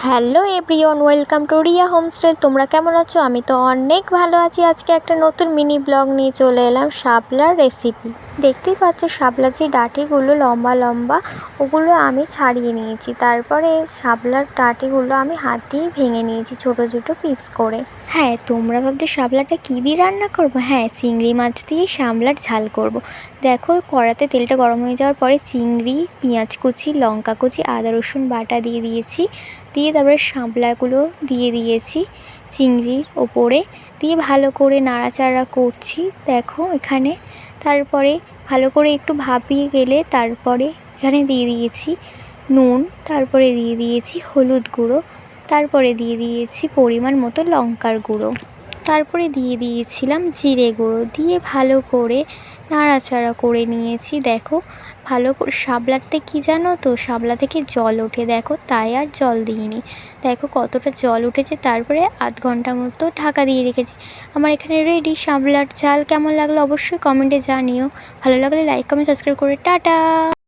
Hello everyone, welcome to Riya home style. তোমরা কেমন আছো? আমি তো অনেক ভালো আছি। আজকে একটা নতুন মিনি ব্লগ নিয়ে চলে এলাম শাপলার রেসিপি। দেখতেই পাচ্ছ শাপলার যে ডাঁটিগুলো লম্বা লম্বা, ওগুলো আমি ছাড়িয়ে নিয়েছি। তারপরে শাপলার ডাঁটিগুলো আমি হাত দিয়ে ভেঙে নিয়েছি ছোট ছোট পিস করে। হ্যাঁ, তোমরা ভাবছো শাপলাটা কী দিয়ে রান্না করবো? হ্যাঁ, চিংড়ি মাছ দিয়ে শাপলার ঝাল করব। দেখো, কড়াতে তেলটা গরম হয়ে যাওয়ার পরে চিংড়ি, পেঁয়াজ কুচি, লঙ্কা কুচি, আদা রসুন বাটা দিয়ে দিয়েছি। দিয়ে তারপরে শাপলাগুলো দিয়ে দিয়েছি চিংড়ির ওপরে, দিয়ে ভালো করে নাড়াচাড়া করছি। দেখো এখানে তারপরে ভালো করে একটু ভাপিয়ে গেলে তারপরে এখানে দিয়ে দিয়েছি নুন, তারপরে দিয়ে দিয়েছি হলুদ গুঁড়ো, তারপরে দিয়ে দিয়েছি পরিমাণ মতো লঙ্কার গুঁড়ো, তারপরে দিয়ে দিয়েছিলাম জিরে গুঁড়ো, দিয়ে ভালো করে নাড়াচাড়া করে নিয়েছি। দেখো ভালো করে শাপলাতে কী জানো তো, শাপলা থেকে জল ওঠে, দেখো তাই আর জল দিইনি। দেখো কতটা জল উঠেছে। তারপরে আধ ঘন্টা মতো ঢাকা দিয়ে রেখেছি। আমার এখানে রেডি শাপলার ঝাল। কেমন লাগলো অবশ্যই কমেন্টে জানিও। ভালো লাগলে লাইক কমেন্ট সাবস্ক্রাইব করে টাটা।